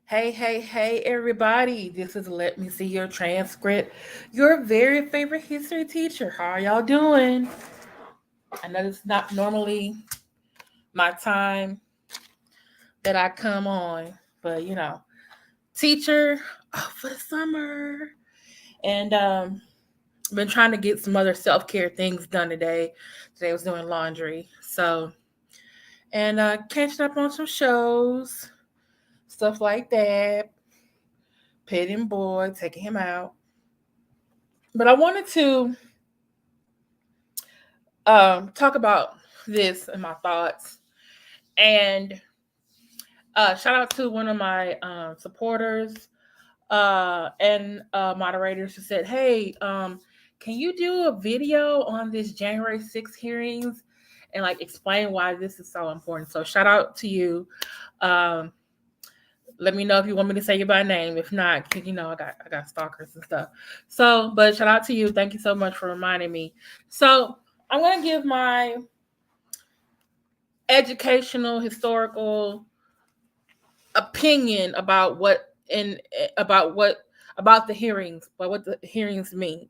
Hey, everybody. This is Let Me See Your Transcript, your very favorite history teacher. How are y'all doing? I know it's not normally my time that I come on, but teacher for the summer. And been trying to get some other self care things done today. Today I was doing laundry. And catching up on some shows, stuff like that. Petting boy, taking him out. But I wanted to talk about this and my thoughts. And shout out to one of my supporters and moderators who said, "Hey, can you do a video on this January 6th hearings and like explain why this is so important?" So shout out to you. Um, Let me know if you want me to say you by name. If not, because I got stalkers and stuff. So, but shout out to you. Thank you so much for reminding me. So I'm gonna give my educational historical opinion about about what about the hearings, but what the hearings mean.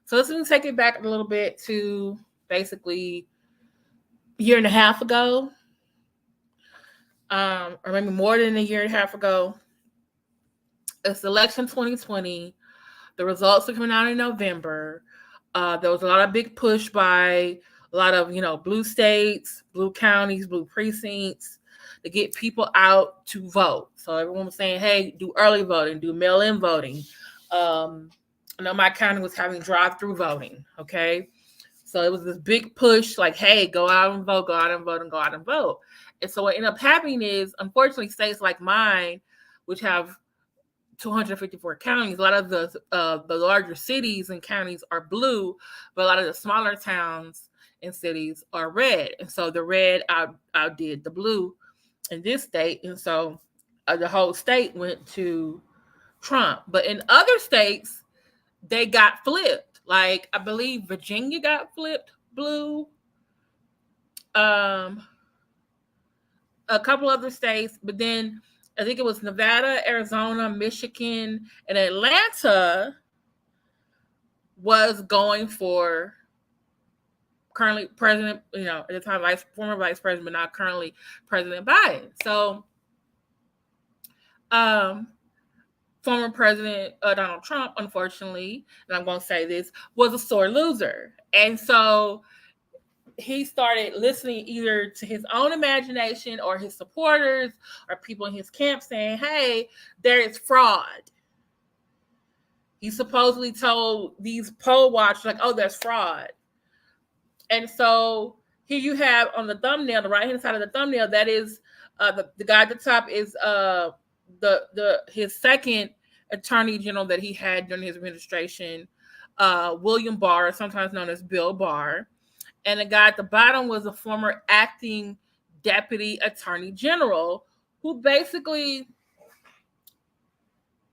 So let's take it back a little bit to basically a year and a half ago, or maybe more than a year and a half ago. It's election 2020. The results are coming out in November. There was a lot of big push by a lot of blue states, blue counties, blue precincts to get people out to vote. So everyone was saying, "Hey, do early voting, do mail-in voting." I know my county was having drive-through voting. Okay, so it was this big push, like, "Hey, go out and vote, go out and vote, and go out and vote." And so what ended up happening is, unfortunately, states like mine, which have 254 counties. A lot of the larger cities and counties are blue, but a lot of the smaller towns and cities are red. And so the red outdid the blue in this state, and so the whole state went to Trump. But in other states, they got flipped. Like I believe Virginia got flipped blue. Um, a couple other states, but then I think it was Nevada, Arizona, Michigan, and Atlanta was going for currently President, at the time former Vice President, but not currently President Biden. So, um, former President Donald Trump, unfortunately, and I'm going to say this, was a sore loser, and so he started listening either to his own imagination or his supporters or people in his camp saying, "Hey, there is fraud." He supposedly told these poll watchers, like, "Oh, there's fraud." And so here you have on the thumbnail, the right hand side of the thumbnail, that is the guy at the top is the his second attorney general that he had during his administration, William Barr, sometimes known as Bill Barr. And the guy at the bottom was a former acting deputy attorney general who basically,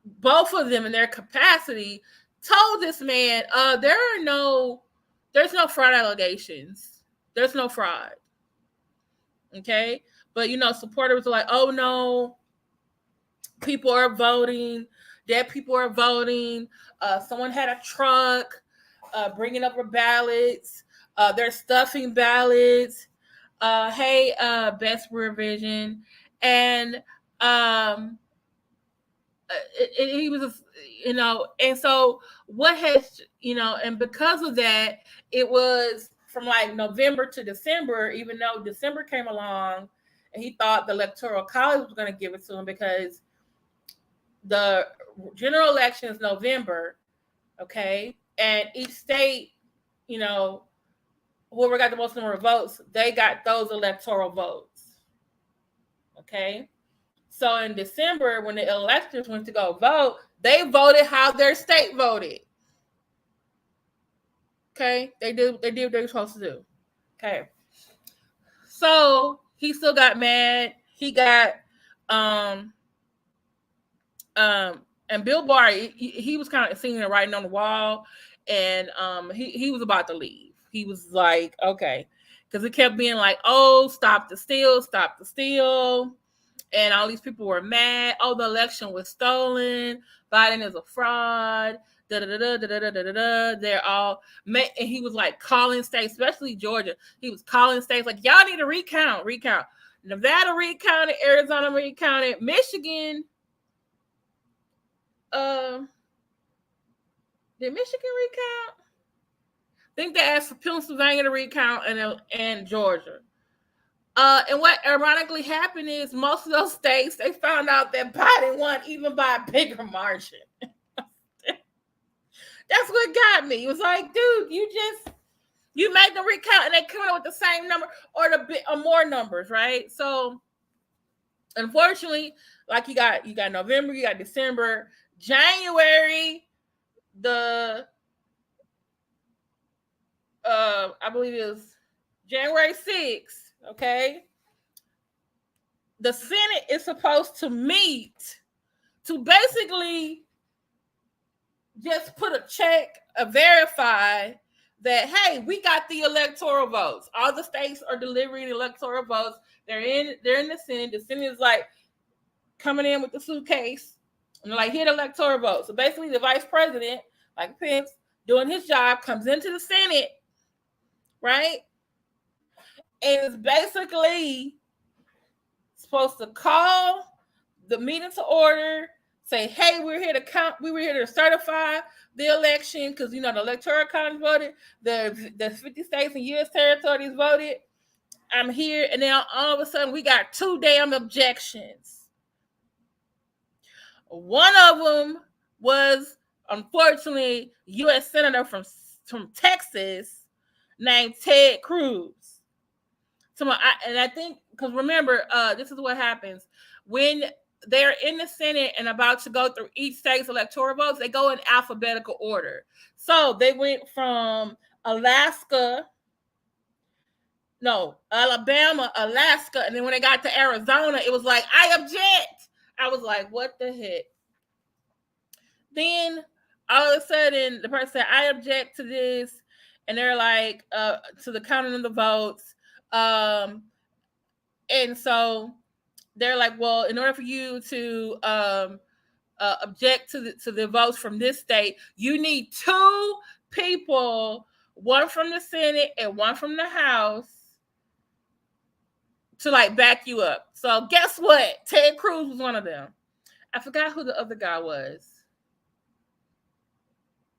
both of them in their capacity, told this man, there's no fraud allegations. There's no fraud. Okay. But supporters are like, "Oh no, people are voting. Dead people are voting. Someone had a truck bringing up ballots. They're stuffing ballots. Hey, best revision." And um, he was, and so what has, and because of that, it was from like November to December, even though December came along and he thought the Electoral College was going to give it to him because the general election is November, okay? And each state, you know, whoever got the most number of votes, they got those electoral votes, okay? So in December, when the electors went to go vote, they voted how their state voted. Okay, they did what they were supposed to do. Okay, so he still got mad. He got um and Bill Barr, he was kind of seeing it writing on the wall, and he was about to leave. He was like, okay, because it kept being like, "Oh, stop the steal, stop the steal." And all these people were mad. Oh, the election was stolen. Biden is a fraud. Da da da da da da da da. They're all and he was like calling states, especially Georgia. He was calling states like, y'all need to recount. Nevada recounted, Arizona recounted, Michigan. Did Michigan recount? I think they asked for Pennsylvania to recount and Georgia. And what ironically happened is most of those states, they found out that Biden won even by a bigger margin. That's what got me. It was like, dude, you made them recount and they come up with the same number or more numbers, right? So unfortunately, like you got November, you got December, January, I believe it was January 6th, okay? The Senate is supposed to meet to basically just put a check, verify that, hey, we got the electoral votes. All the states are delivering electoral votes. They're in the Senate. The Senate is like coming in with the suitcase and like, here the electoral votes. So basically the vice president, like Pence, doing his job, comes into the Senate, right? And is basically supposed to call the meeting to order, say, hey, we're here to count, we were here to certify the election because, you know, the electoral college voted, the 50 states and U.S. territories voted. I'm here, and then all of a sudden we got 2 damn objections. One of them was, unfortunately, U.S. Senator from Texas named Ted Cruz. And I think, because remember, this is what happens. When they're in the Senate and about to go through each state's electoral votes, they go in alphabetical order. So they went from Alabama, Alaska, and then when they got to Arizona, it was like, I object. I was like, what the heck? Then all of a sudden, the person said, I object to this, and they're like, to the counting of the votes. And so they're like, well, in order for you to object to the votes from this state, you need 2 people, one from the Senate and one from the House, to like back you up. So guess what? Ted Cruz was one of them. I forgot who the other guy was.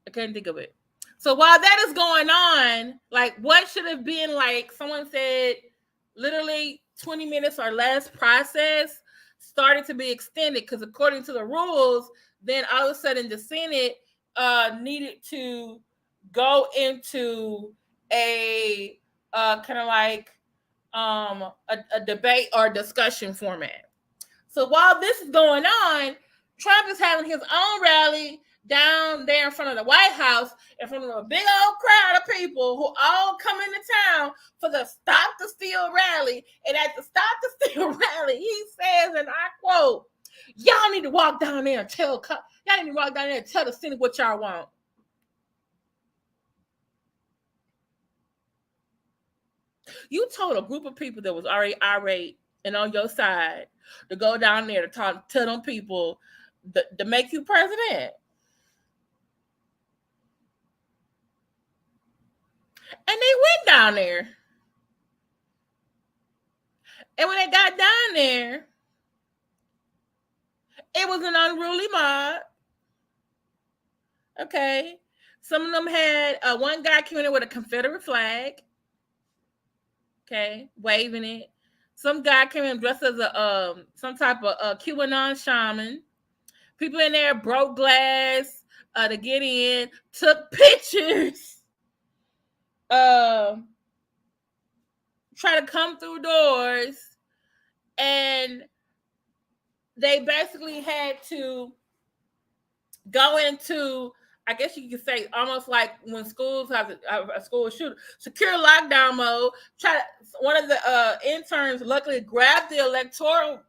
I can't think of it. So while that is going on, like what should have been, like someone said, literally 20 minutes or less process started to be extended because according to the rules, then all of a sudden the Senate needed to go into a kind of like a debate or discussion format. So while this is going on, Trump is having his own rally down there in front of the White House, in front of a big old crowd of people who all come into town for the Stop the Steal rally. And at the Stop the Steal rally, he says, and I quote, y'all need to walk down there and tell the Senate what y'all want. You told a group of people that was already irate and on your side to go down there to tell them people to make you president. And they went down there. And when they got down there, it was an unruly mob. Okay. Some of them had, one guy came in with a Confederate flag. Okay. Waving it. Some guy came in dressed as some type of QAnon shaman. People in there broke glass to get in, took pictures. Try to come through doors, and they basically had to go into, I guess you could say, almost like when schools have a school shooter, secure lockdown mode. One of the interns luckily grabbed the electoral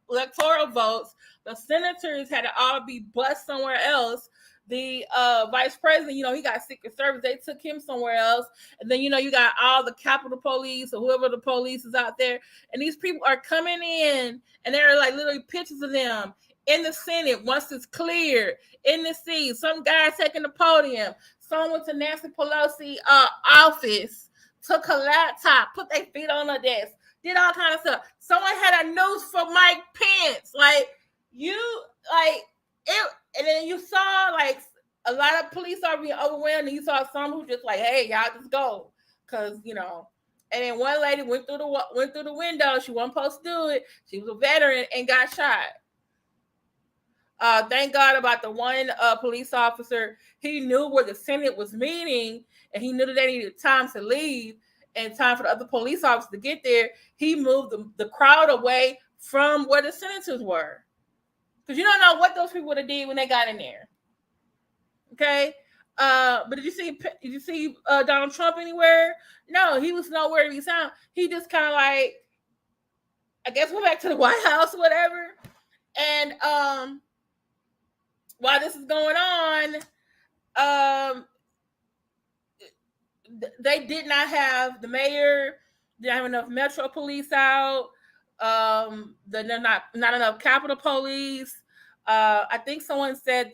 votes. The senators had to all be bused somewhere else. the vice president, he got Secret Service. They took him somewhere else. And then, you got all the Capitol Police or whoever the police is out there. And these people are coming in, and there are like literally pictures of them in the Senate once it's cleared, in the seat. Some guy taking the podium. Someone went to Nancy Pelosi office, took her laptop, put their feet on her desk, did all kind of stuff. Someone had a noose for Mike Pence. And then you saw like a lot of police are being overwhelmed, and you saw some who just like, hey, y'all just go, because And then one lady went through the window. She wasn't supposed to do it. She was a veteran and got shot. Thank God about the one police officer. He knew where the Senate was meeting, and he knew that they needed time to leave and time for the other police officers to get there. He moved the crowd away from where the senators were. Because you don't know what those people would have did when they got in there. Okay? But did you see Donald Trump anywhere? No, he was nowhere to be found. He just kind of like, I guess, went back to the White House or whatever. And while this is going on, they did not have, the mayor didn't have enough Metro police out. They're not enough Capitol Police. I think someone said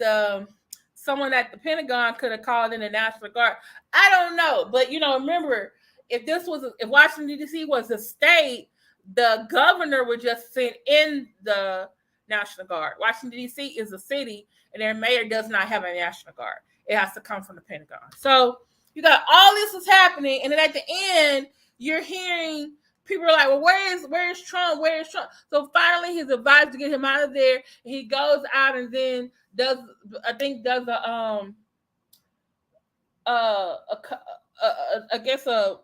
someone at the Pentagon could have called in the National Guard. I don't know, but remember, if Washington D.C. was a state, the governor would just send in the National Guard. Washington D.C. is a city, and their mayor does not have a National Guard. It has to come from the Pentagon. So you got all this is happening, and then at the end, you're hearing people are like, well, where is Trump? Where is Trump? So finally, he's advised to get him out of there. And he goes out and then does a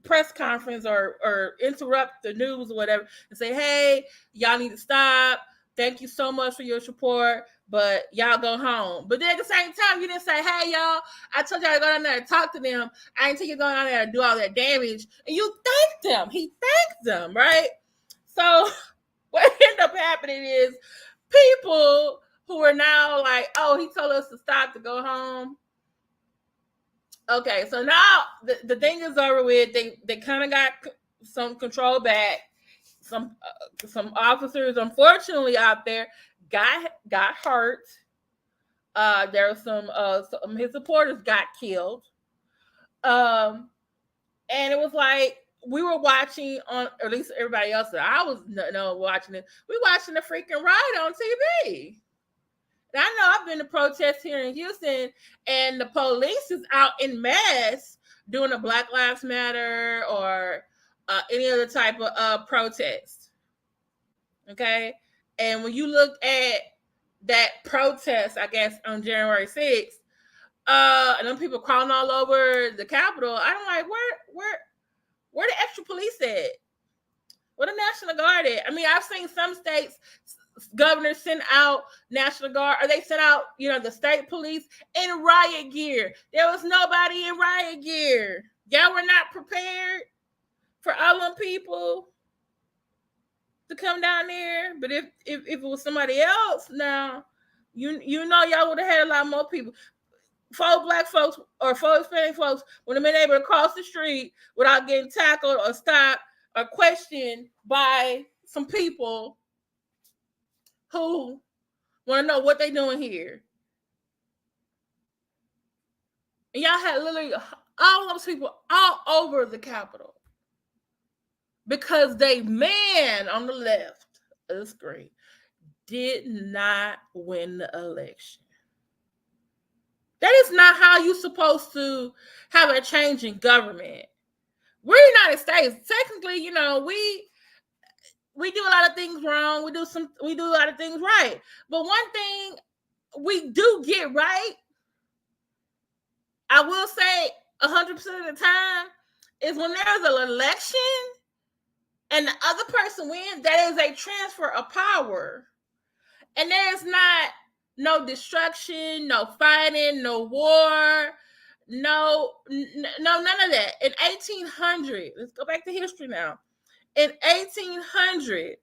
press conference or interrupt the news or whatever and say, hey, y'all need to stop. Thank you so much for your support, but y'all go home. But then at the same time, you didn't say, hey, y'all, I told y'all to go down there and talk to them. I didn't tell you to go down there and do all that damage. And you thanked them. He thanked them, right? So what ended up happening is people who are now like, oh, he told us to stop, to go home. Okay, so now the thing is over with. They kind of got some control back. Some officers, unfortunately, out there got hurt. There were some his supporters got killed. And it was like we were watching on, or at least everybody else that I was watching it. We watching the freaking riot on TV. And I know I've been to protests here in Houston, and the police is out in mass doing a Black Lives Matter or any other type of protest. Okay? And when you look at that protest, I guess, on January 6th, and them people crawling all over the Capitol, I'm like, where the extra police at? Where the National Guard at? I mean, I've seen some states, governors send out National Guard, or they sent out, the state police in riot gear. There was nobody in riot gear. Y'all were not prepared for all them people to come down there. But if it was somebody else, now y'all would have had a lot more people. 4 Black folks or 4 Hispanic folks would have been able to cross the street without getting tackled or stopped or questioned by some people who want to know what they doing here. And y'all had literally all those people all over the Capitol because they man on the left of the screen did not win the election. That is not how you're supposed to have a change in government. We're the United States. Technically, we do a lot of things wrong. We do a lot of things right. But one thing we do get right, I will say 100% of the time, is when there's an election and the other person wins, that is a transfer of power. And there's not no destruction, no fighting, no war, no, none of that. In 1800, let's go back to history now. In 1800,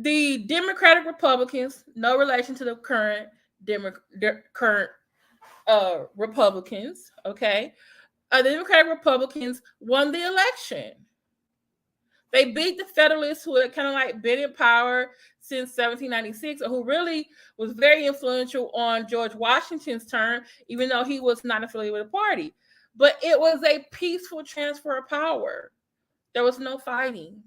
the Democratic Republicans, no relation to the current Republicans, okay? The Democratic Republicans won the election. They beat the Federalists, who had kind of like been in power since 1796, or who really was very influential on George Washington's term, even though he was not affiliated with the party. But it was a peaceful transfer of power. There was no fighting.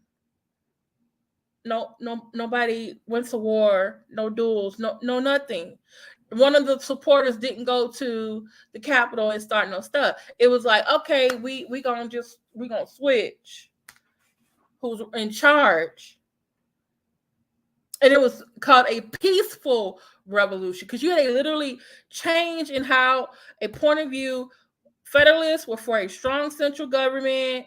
Nobody went to war, no duels, no nothing. One of the supporters didn't go to the Capitol and start no stuff. It was like, okay, we gonna switch who's in charge. And it was called a peaceful revolution because you had a literally change in how a point of view. Federalists were for a strong central government,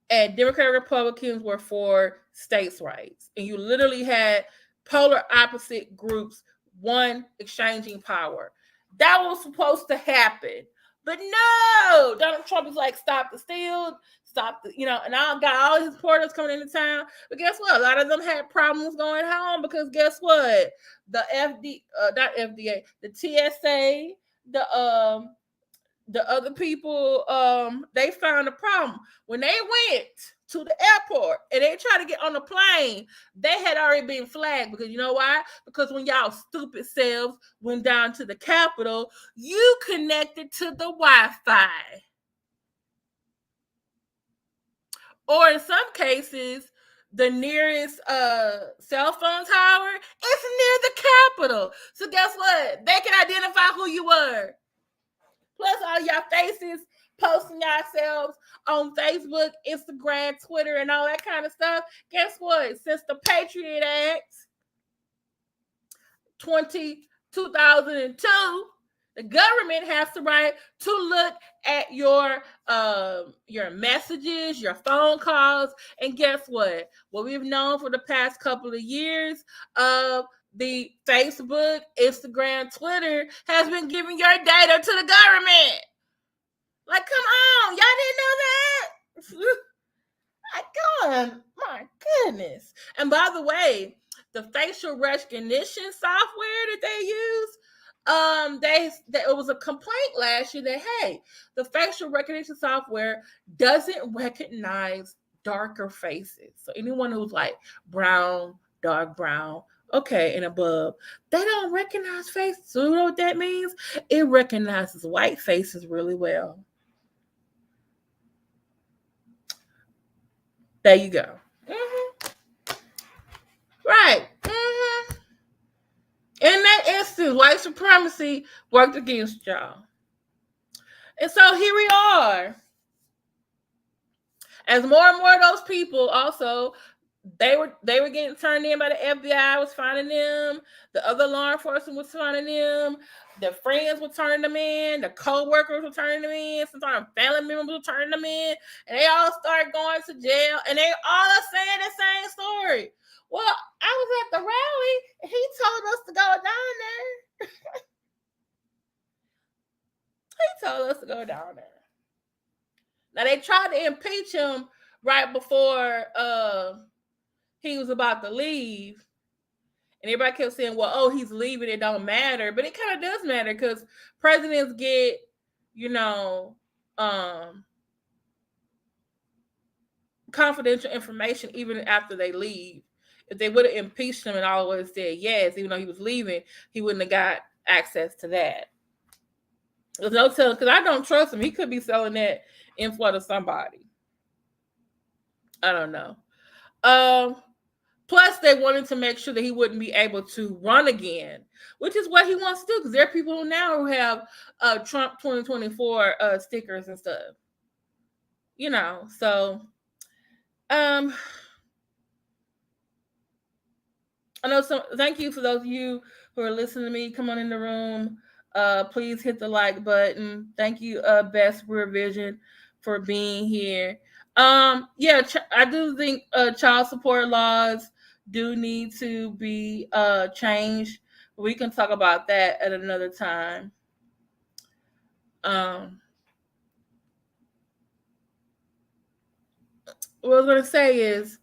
and Democratic Republicans were for states' rights. And you literally had polar opposite groups, one exchanging power. That was supposed to happen. But no, Donald Trump is like, stop the steal, stop the, and I got all his supporters coming into town. But guess what? A lot of them had problems going home because guess what? The not FDA, the TSA, the other people, they found a problem. When they went to the airport and they tried to get on the plane, they had already been flagged because you know why? Because when y'all stupid selves went down to the Capitol, you connected to the Wi-Fi. Or in some cases, the nearest cell phone tower is near the Capitol. So guess what? They can identify who you were. Plus all y'all faces posting yourselves on Facebook, Instagram, Twitter, and all that kind of stuff. Guess what? Since the Patriot Act 2002, the government has the right to look at your messages, your phone calls, and guess what? What we've known for the past couple of years of the Facebook, Instagram, Twitter has been giving your data to the government. Like, come on, y'all didn't know that? Like, come on, my goodness. And by the way, the facial recognition software that they use, it was a complaint last year that hey, the facial recognition software doesn't recognize darker faces. So anyone who's like brown, dark brown, okay, and above, they don't recognize faces. So you know what that means? It recognizes white faces really well. There you go. Mm-hmm. Right. Mm-hmm. In that instance, white supremacy worked against y'all. And so here we are. As more and more of those people also, they were getting turned in by the FBI, was finding them. The other law enforcement was finding them. Their friends were turning them in. The co-workers were turning them in. Sometimes family members were turning them in. And they all started going to jail. And they all are saying the same story. Well, I was at the rally. And he told us to go down there. He told us to go down there. Now, they tried to impeach him right before he was about to leave. And everybody kept saying, well, oh, he's leaving. It don't matter. But it kind of does matter because presidents get, confidential information even after they leave. If they would have impeached him and always said yes, even though he was leaving, he wouldn't have got access to that. There's no telling, because I don't trust him. He could be selling that info to somebody. I don't know. Plus, they wanted to make sure that he wouldn't be able to run again, which is what he wants to do, because there are people now who have Trump 2024 stickers and stuff. So I know thank you for those of you who are listening to me. Come on in the room. Please hit the like button. Thank you, Best Rear Vision, for being here. I do think child support laws do need to be changed. We can talk about that at another time. What I was going to say is,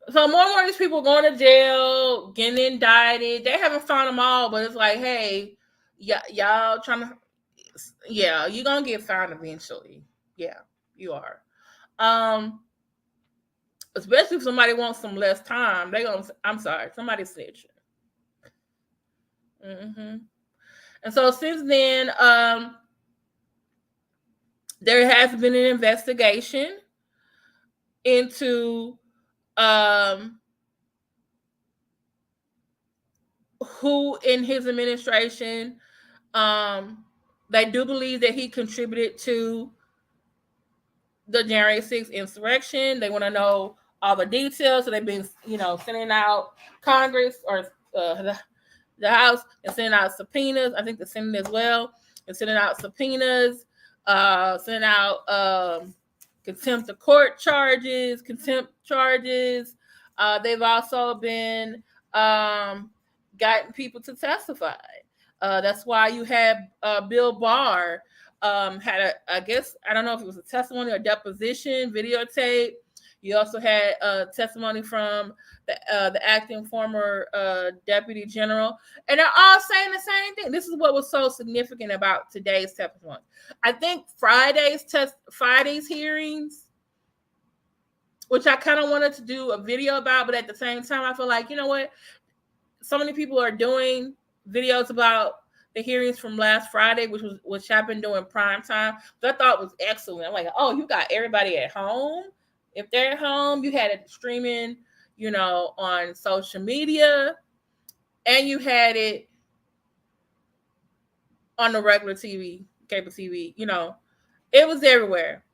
So more and more of these people going to jail, getting indicted. They haven't found them all, but it's like, hey, y'all trying to, yeah, you're gonna get found eventually. Yeah, you are. Um, Especially if somebody wants some less time, they gonna. I'm sorry, somebody snitching. Mm-hmm. And so since then, there has been an investigation into um, who in his administration they do believe that he contributed to the January 6th insurrection. They want to know all the details. So they've been, sending out Congress or the House and sending out subpoenas. I think the Senate as well, and sending out subpoenas, sending out contempt of court charges, contempt charges. They've also been gotten people to testify. That's why you had Bill Barr had I guess, I don't know if it was a testimony or deposition videotape. You also had testimony from the acting former deputy general, and they're all saying the same thing. This is what was so significant about today's testimony. I think Friday's hearings, which I kind of wanted to do a video about, but at the same time, I feel like, you know what? So many people are doing videos about the hearings from last Friday, which happened during prime time. So I thought was excellent. I'm like, oh, you got everybody at home. If they're at home, you had it streaming, on social media, and you had it on the regular TV, cable TV. It was everywhere.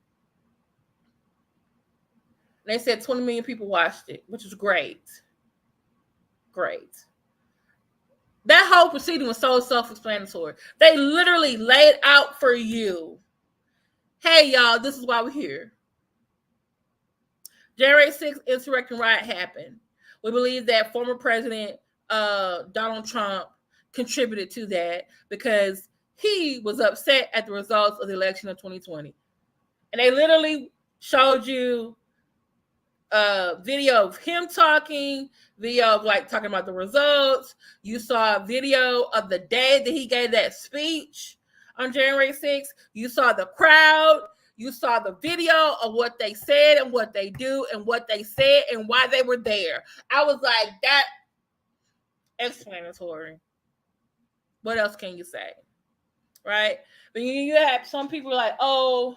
They said 20 million people watched it, which is great. Great. That whole proceeding was so self-explanatory. They literally laid out for you, hey, y'all, this is why we're here. January 6th insurrection riot happened. We believe that former President Donald Trump contributed to that because he was upset at the results of the election of 2020. And they literally showed you video of him talking, video of talking about the results. You saw a video of the day that he gave that speech on January 6th. You saw the crowd. You saw the video of what they said and what they do and what they said and why they were there. I was like, that explanatory. What else can you say? Right? But you have some people like, oh,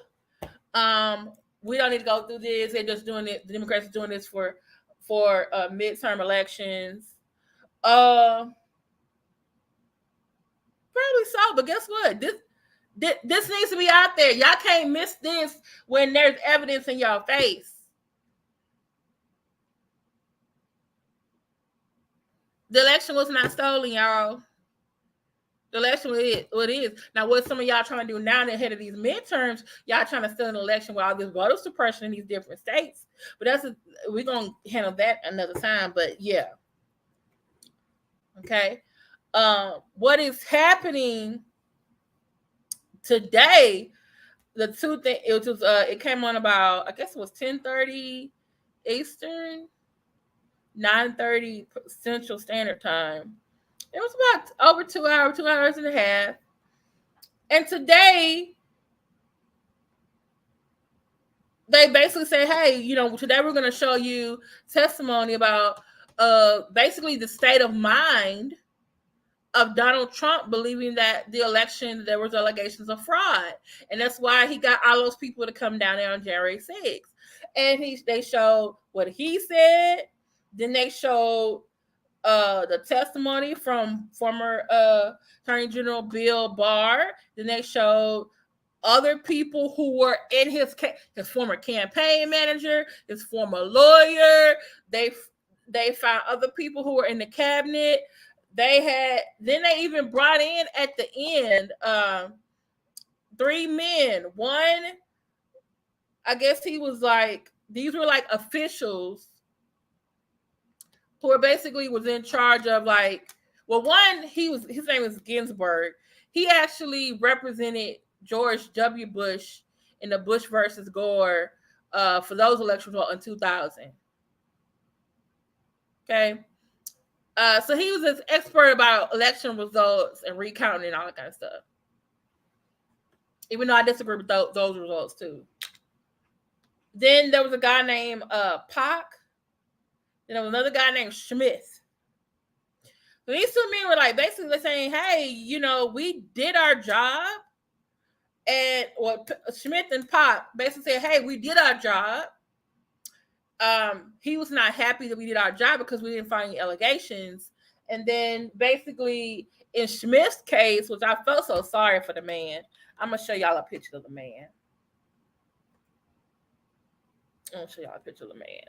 we don't need to go through this. They're just doing it. The Democrats are doing this for midterm elections. Probably so, but guess what? This needs to be out there. Y'all can't miss this when there's evidence in y'all face. The election was not stolen, y'all. The election was what it is. Now, what some of y'all trying to do now ahead of these midterms, y'all trying to steal an election with all this voter suppression in these different states. But we're going to handle that another time. But yeah. Okay. What is happening today? The two things, it came on about, I guess it was 10:30 Eastern, 9:30 Central Standard Time. It was about over 2 hours and a half. And today, they basically say, hey, today we're going to show you testimony about basically the state of mind of Donald Trump believing that the election, there was allegations of fraud. And that's why he got all those people to come down there on January 6th. And they showed what he said. Then they showed the testimony from former Attorney General Bill Barr. Then they showed other people who were in his former campaign manager, his former lawyer. They found other people who were in the cabinet. Then they even brought in at the end 3 men. One, I guess he was these were officials who were basically was in charge of one, his name is Ginsburg. He actually represented George W. Bush in the Bush versus Gore for those elections in 2000. Okay. So he was this expert about election results and recounting and all that kind of stuff. Even though I disagree with those results too. Then there was a guy named Pac. Then there was another guy named Smith. So these two men were like basically saying, "Hey, we did our job," and Smith and Pac basically said, "Hey, we did our job." He was not happy that we did our job because we didn't find any allegations. And then basically in Smith's case, which I felt so sorry for the man, I'm gonna show y'all a picture of the man. I'm gonna show y'all a picture of the man.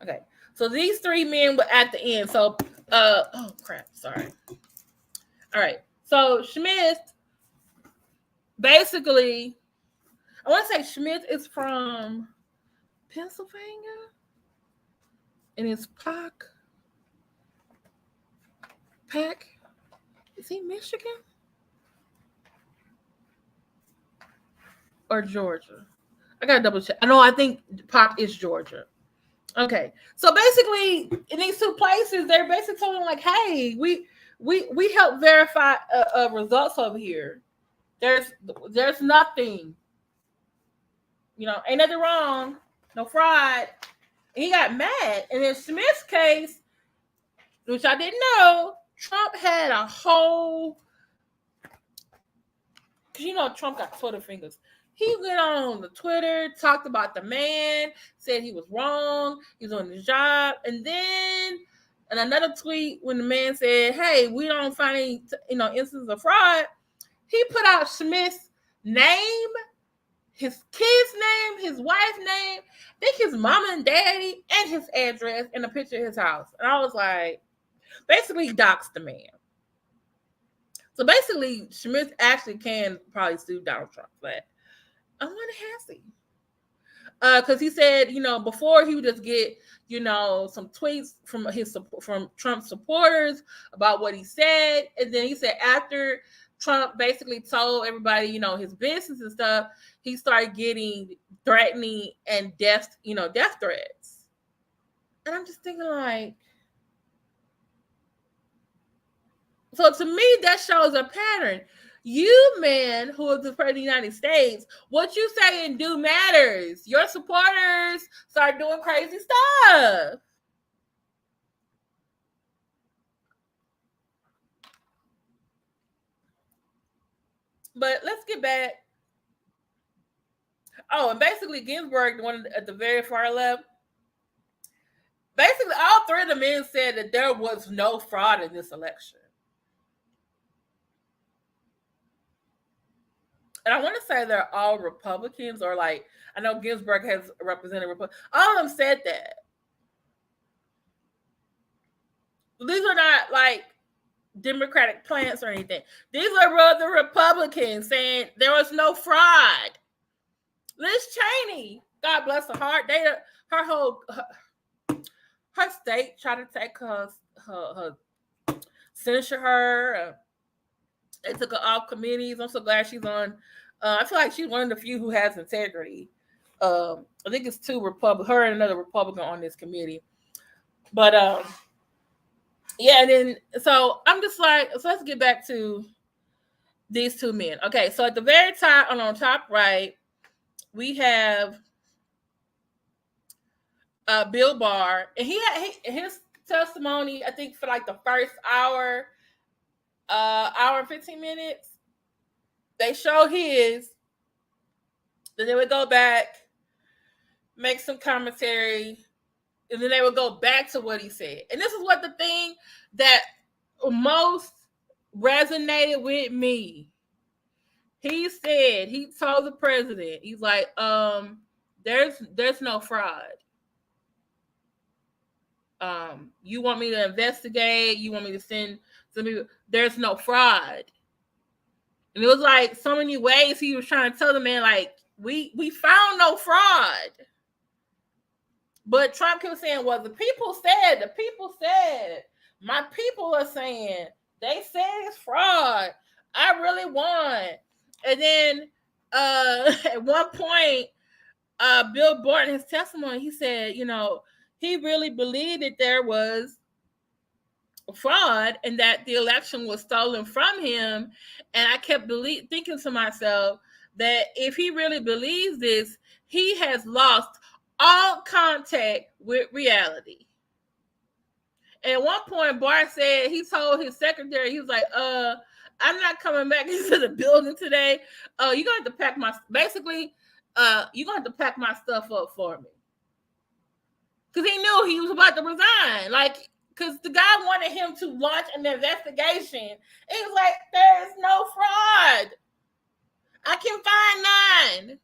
Okay, so these three men were at the end. So, oh crap, sorry. All right, so Smith, basically, I want to say Smith is from Pennsylvania, and it's Pac. Is he Michigan or Georgia? I gotta double check. I think Pac is Georgia. Okay, so basically, in these two places, they're basically telling like, "Hey, we help verify results over here. There's nothing, ain't nothing wrong, no fraud." And he got mad. And in Smith's case, which I didn't know, Trump had a whole, because Trump got Twitter fingers. He went on the Twitter, talked about the man, said he was wrong, he was on his job, and then in another tweet when the man said, "Hey, we don't find any instances of fraud," he put out Smith's name, his kid's name, his wife's name, I think his mom and daddy, and his address, and a picture of his house. And I was like, basically doxed the man. So basically, Smith actually can probably sue Donald Trump, but I wonder has he? Because he said, before he would just get, some tweets from Trump supporters about what he said, and then he said after Trump basically told everybody, his business and stuff, he started getting threatening and death threats. And I'm just thinking like, so to me, that shows a pattern. You, man, who is the president of the United States, what you say and do matters. Your supporters start doing crazy stuff. But let's get back. Oh, and basically Ginsburg, the one at the very far left, basically all three of the men said that there was no fraud in this election. And I want to say they're all Republicans, or like, I know Ginsburg has represented Republicans. All of them said that. These are not like Democratic plants or anything. These are the Republicans saying there was no fraud. Liz Cheney, God bless her heart, her state tried to take her censure her. They took her off committees. I'm so glad she's on. I feel like she's one of the few who has integrity. I think it's her and another Republican on this committee. But yeah, and then so I'm just like, so let's get back to these two men. Okay, so at the very top, on top right, we have Bill Barr, and his testimony, I think for like the first hour and 15 minutes, they show his, then they would go back, make some commentary, and then they would go back to what he said. And this is what the thing that most resonated with me. He said, he told the president, he's like, there's no fraud. You want me to investigate? You want me to send some people? There's no fraud. And it was like so many ways he was trying to tell the man, like, we found no fraud. But Trump kept saying, well, the people said, my people are saying, they said it's fraud. I really won. And then at one point, Bill Barr, in his testimony, he said, he really believed that there was fraud and that the election was stolen from him. And I kept thinking to myself that if he really believes this, he has lost all contact with reality. And at one point, Barr said he told his secretary, he was like, I'm not coming back into the building today. You're gonna have to pack my you're gonna have to pack my stuff up for me. Because he knew he was about to resign. Like, because the guy wanted him to launch an investigation. He was like, there's no fraud. I can find none.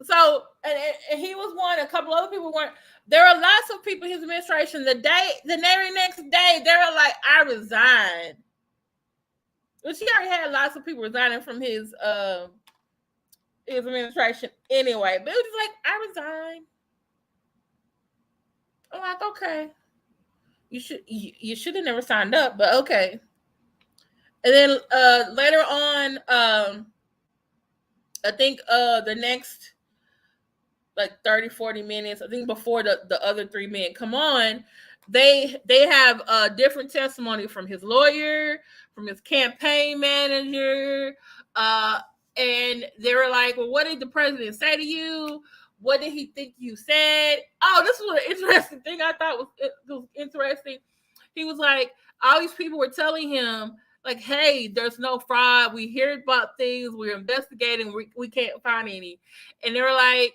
So, and he was one, a couple other people weren't. There are lots of people in his administration, the very next day, they were like, I resigned. Well, she already had lots of people resigning from his administration anyway. But it was just like, I resigned. I'm like, okay. You should have never signed up, but okay. And then later on, I think the next like 30, 40 minutes, I think before the other three men come on, they have a different testimony from his lawyer, from his campaign manager, and they were like, well, what did the president say to you? What did he think you said? Oh, this was an interesting thing I thought was interesting. He was like, all these people were telling him, like, hey, there's no fraud. We hear about things. We're investigating. We can't find any. And they were like,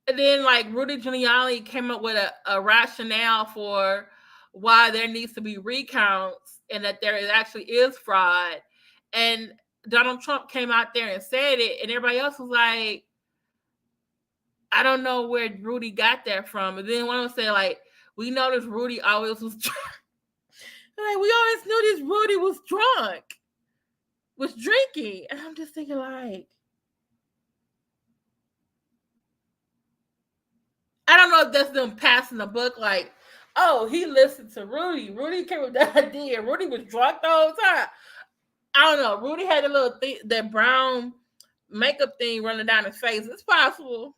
and then like Rudy Giuliani came up with a rationale for why there needs to be recounts and that there actually is fraud. And Donald Trump came out there and said it, and everybody else was like, I don't know where Rudy got that from. And then one of them said, like, we noticed Rudy always was drunk. Like, we always knew this Rudy was drunk, was drinking. And I'm just thinking, like, I don't know if that's them passing the book, like, oh, he listened to Rudy. Rudy came with that idea. Rudy was drunk the whole time. I don't know. Rudy had a little thing, that brown makeup thing running down his face. It's possible.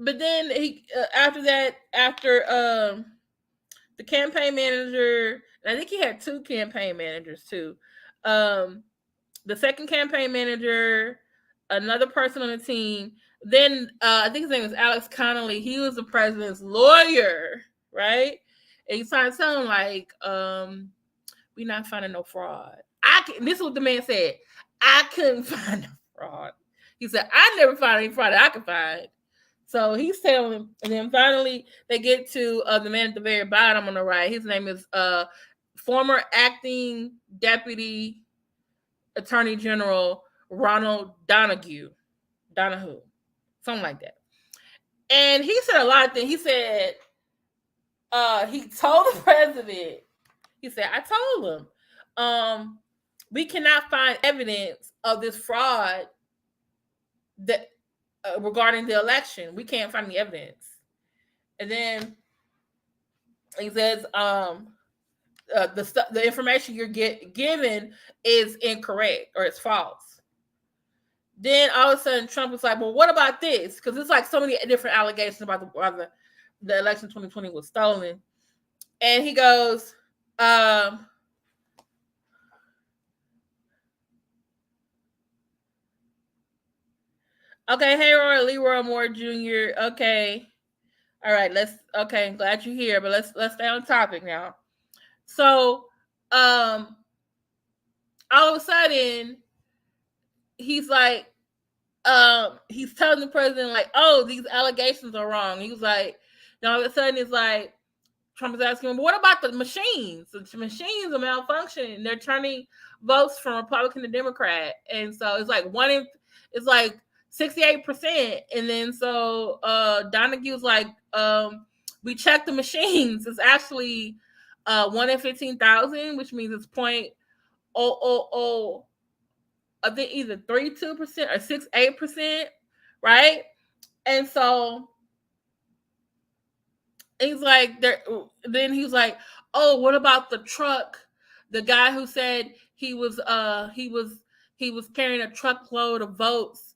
But then he after the campaign manager, I think he had two campaign managers too. The second campaign manager, another person on the team. Then I think his name was Alex Connolly. He was the president's lawyer, right? And he started telling him, like, we're not finding no fraud. This is what the man said. I couldn't find no fraud. He said, I never found any fraud that I could find. So he's telling him, and then finally they get to the man at the very bottom on the right. His name is former acting deputy Attorney General Ronald Donoghue, something like that. And he said a lot of things. He said he told the president, he said, I told him, we cannot find evidence of this fraud that regarding the election. We can't find any evidence. And then he says, the information you're given is incorrect or it's false. Then all of a sudden Trump was like, well, what about this? Because it's like so many different allegations about the election 2020 was stolen. And he goes, okay, hey, Leroy Moore Jr. Okay. All right, I'm glad you're here, but let's stay on topic now. So, all of a sudden, he's like, he's telling the president, like, oh, these allegations are wrong. He was like, all of a sudden, it's like, Trump is asking him, what about the machines? The machines are malfunctioning. They're turning votes from Republican to Democrat. And so it's like it's like 68%. And then so Donoghue's like, we checked the machines. It's actually 1 in 15,000, which means it's 0.000, I think either 32% or 68%, right? And so he's like, then he's like, oh, what about the truck The guy who said he was carrying a truckload of votes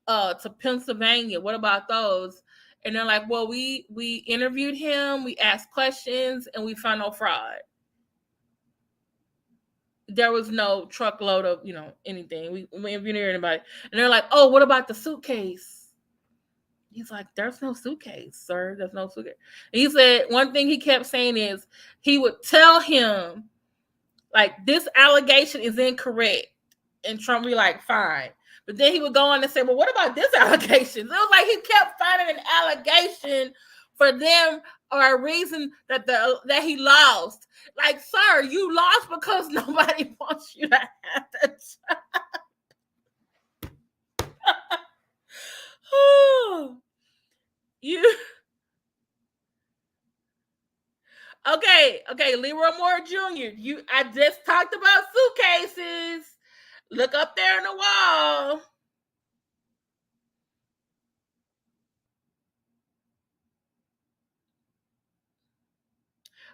to Pennsylvania. What about those? And they're like, well, we interviewed him, we asked questions, and we found no fraud. There was no truckload of, anything. We interviewed anybody. And they're like, oh, what about the suitcase? He's like, there's no suitcase, sir. There's no suitcase. And he said one thing he kept saying is he would tell him, like, this allegation is incorrect. And Trump would be like, fine. But then he would go on and say, well, what about this allegation? It was like he kept finding an allegation for them or a reason that he lost. Like, sir, you lost because nobody wants you to have the job. You okay, Leroy Moore Jr. I just talked about suitcases. Look up there on the wall.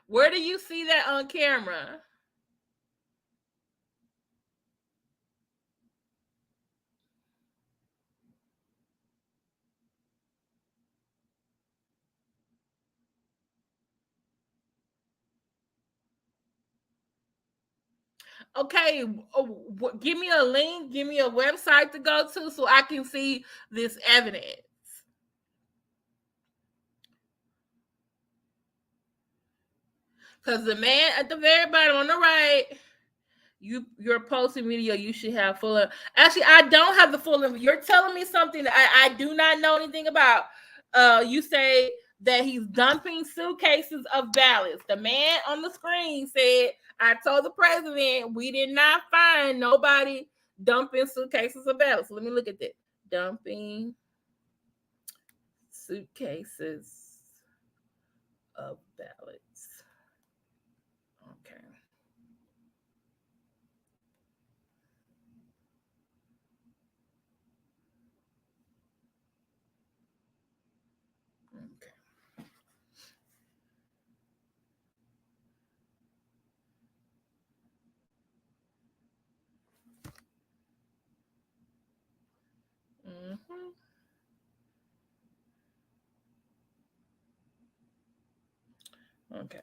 Where do you see that on camera? Okay, give me a link, give me a website to go to so I can see this evidence. Because the man at the very bottom on the right, your posting video, you should have full of. Actually, I don't have the full of. You're telling me something that I do not know anything about. You say that he's dumping suitcases of ballots. The man on the screen said, I told the president we did not find nobody dumping suitcases of ballots. So let me look at that. Dumping suitcases of ballots. Okay. Mm-hmm. Okay.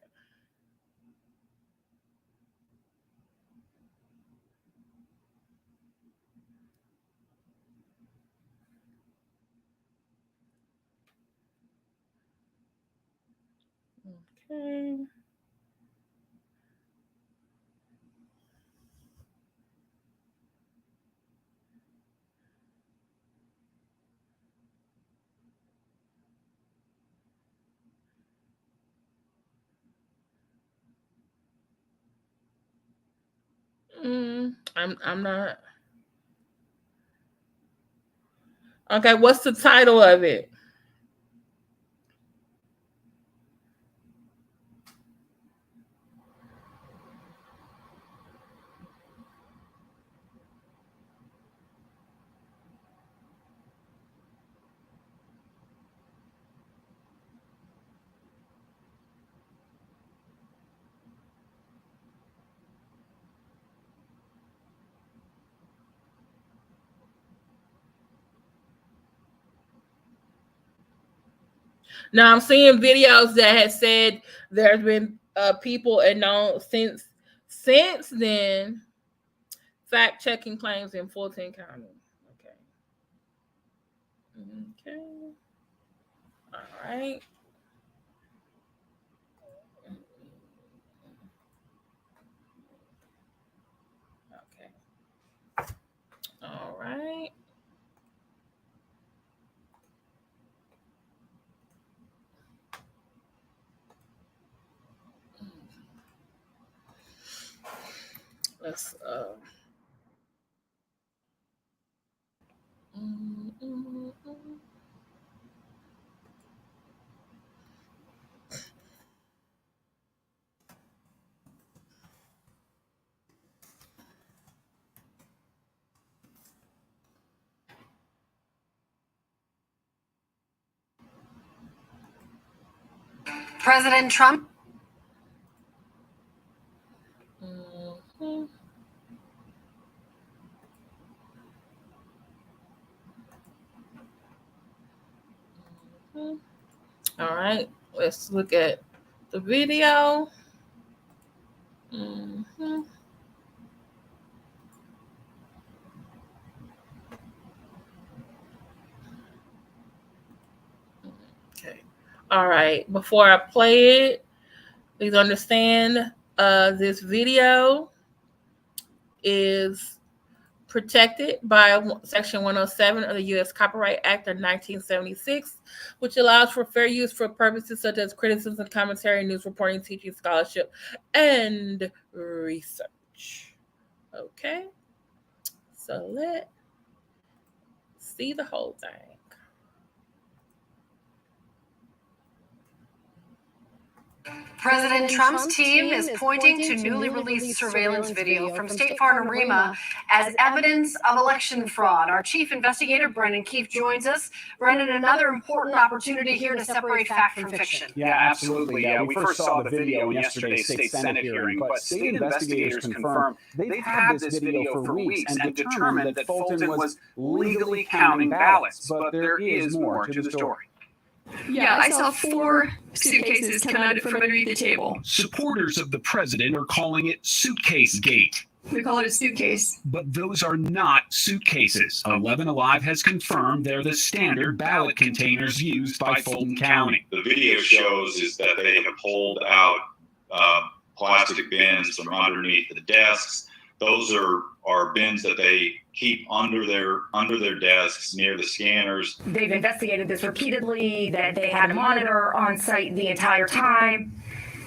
Okay. I'm not. Okay, what's the title of it? Now I'm seeing videos that have said there's been people announced since then fact checking claims in Fulton County. Okay. Okay. All right. Okay. All right. Let's President Trump. All right, let's look at the video. Mm-hmm. Okay. All right. Before I play it, please understand this video is protected by Section 107 of the U.S. Copyright Act of 1976, which allows for fair use for purposes such as criticism, commentary, news reporting, teaching, scholarship, and research. Okay, so let's see the whole thing. President Trump's team is pointing to newly released surveillance video from State Farm and REMA as evidence of election fraud. Our chief investigator, Brendan Keefe, joins us. Brendan, another important opportunity here to separate fact from fiction. Yeah, absolutely. We first saw the video in yesterday's state Senate hearing, but state investigators confirmed they've had this video for weeks and determined that Fulton was legally counting ballots. But there is more to the story. Yeah, I saw 4 suitcases come out from underneath the table. Supporters of the president are calling it Suitcase Gate. We call it a suitcase. But those are not suitcases. 11 Alive has confirmed they're the standard ballot containers used by Fulton County. The video shows is that they have pulled out plastic bins from underneath the desks. Those are bins that they keep under their desks near the scanners. They've investigated this repeatedly, that they had a monitor on site the entire time.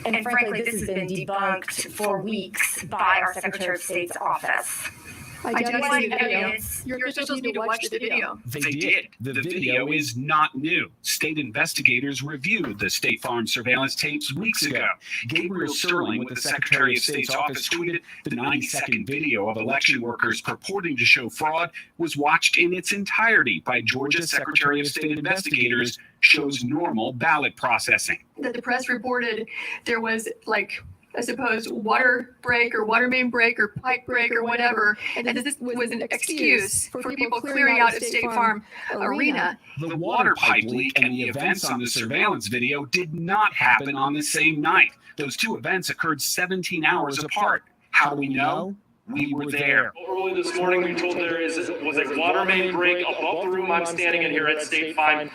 And frankly, this has been debunked for weeks by our Secretary of State's office. I did see the video. Your officials need to watch the video. They did. The video is not new. State investigators reviewed the State Farm surveillance tapes weeks ago. Gabriel Sterling with the Secretary of State's office tweeted the 90-second video of election workers purporting to show fraud was watched in its entirety by Georgia Secretary of State investigators, shows normal ballot processing. That the press reported there was, like, I suppose, water break or water main break or pipe break or whatever, and this was an excuse for people clearing out of State Farm Arena. The water pipe leak and the events on the surveillance video did not happen on the same night. Those two events occurred 17 hours apart. How do we know? We were there. Early this morning, we told there was a water main break above the room I'm standing in here at State Farm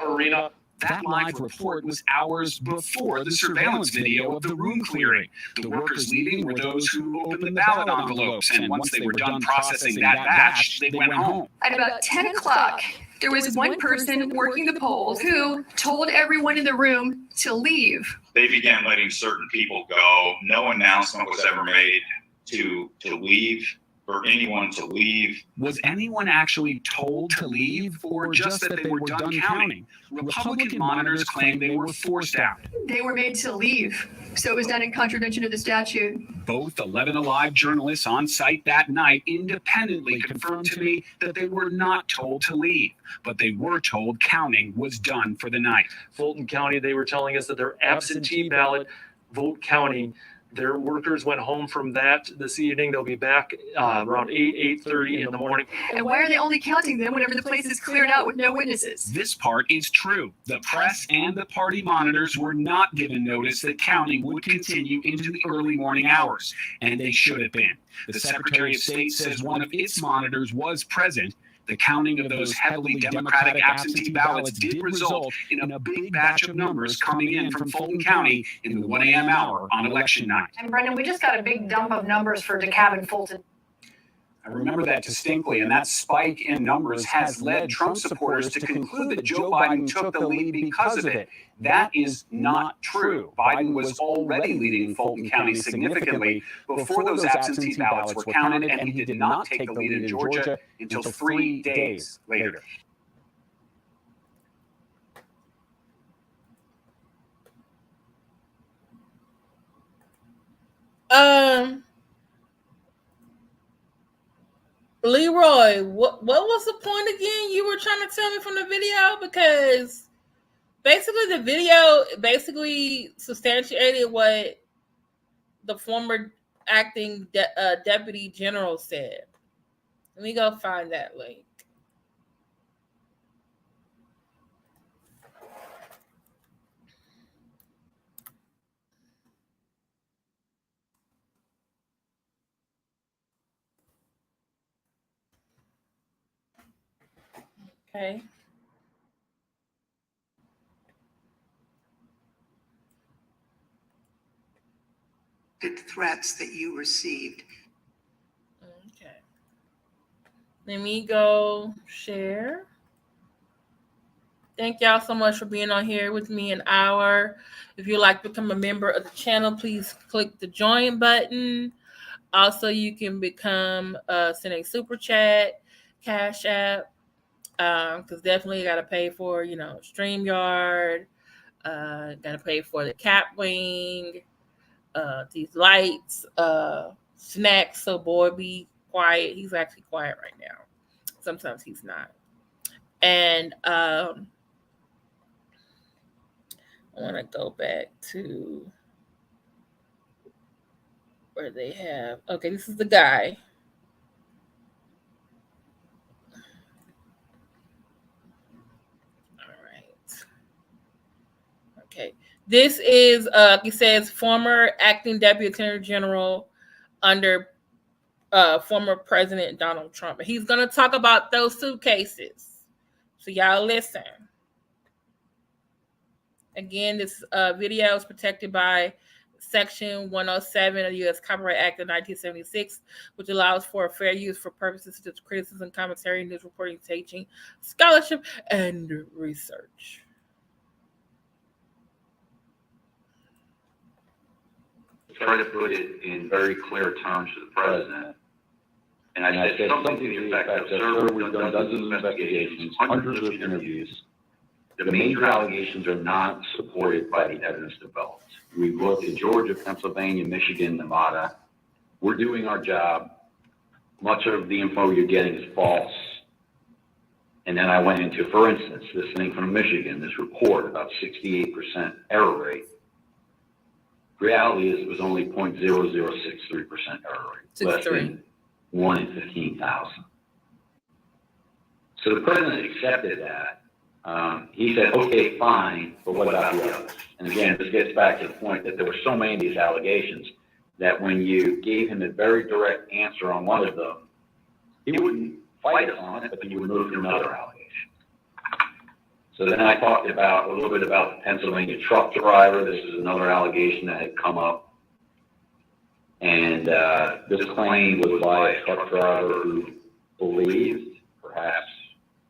Arena. That live report was hours before the surveillance video of the room clearing. The workers leaving were those who opened the ballot envelopes, and once they were done processing that batch, they went home. At about 10 o'clock, there was one person working the polls who told everyone in the room to leave. They began letting certain people go. No announcement was ever made to leave, for anyone to leave. Was anyone actually told to leave, or just that they were done counting? Republican monitors claim they were forced out. They were made to leave, so it was done in contravention of the statute. Both 11 Alive journalists on site that night independently confirmed to me that they were not told to leave, but they were told counting was done for the night. Fulton County, they were telling us that their absentee ballot vote counting, their workers went home from that this evening. They'll be back around 8:30 in the morning. And why are they only counting them whenever the place is cleared out with no witnesses? This part is true. The press and the party monitors were not given notice that counting would continue into the early morning hours, and they should have been. The Secretary of State says one of its monitors was present. The counting of those heavily Democratic absentee ballots did result in a big batch of numbers coming in from Fulton County in the 1 a.m. hour on election night. And Brendan, we just got a big dump of numbers for DeKalb and Fulton. I remember that distinctly, and that spike in numbers has led Trump supporters to conclude that Joe Biden took the lead because of it. That is not true. Biden was already leading Fulton County significantly before those absentee ballots were counted, and he did not take the lead in Georgia until 3 days later. Leroy, what was the point again you were trying to tell me from the video? Because basically the video substantiated what the former acting deputy general said. Let me go find that link. Okay. Threats that you received. Okay. Let me go share. Thank y'all so much for being on here with me an hour. If you'd like to become a member of the channel, please click the join button. Also, you can become send a super chat, Cash App, because definitely got to pay for, StreamYard, got to pay for the cap wing, these lights, snacks. So boy, be quiet. He's actually quiet right now. Sometimes he's not. And I want to go back to where they have. Okay, this is the guy. All right. Okay. This is, he says, former acting deputy attorney general under former President Donald Trump. He's going to talk about those suitcases. So y'all listen. Again, this video is protected by Section 107 of the U.S. Copyright Act of 1976, which allows for fair use for purposes such as criticism, commentary, news reporting, teaching, scholarship, and research. Try to put it in very clear terms to the president. And I said something to the effect of, sir, we've done dozens of investigations, hundreds of interviews. The major allegations are not supported by the evidence developed. We've looked at Georgia, Pennsylvania, Michigan, Nevada. We're doing our job. Much of the info you're getting is false. And then I went into, for instance, this thing from Michigan, this report about 68% error rate. Reality is it was only 0.0063% error rate, less than 1 in 15,000. So the president accepted that. He said, okay, fine, but what about the others? And again, this gets back to the point that there were so many of these allegations that when you gave him a very direct answer on one of them, he wouldn't fight us on it, but he would move to another allegation. So then I talked about a little bit about the Pennsylvania truck driver. This is another allegation that had come up. And this claim was by a truck driver who believed, perhaps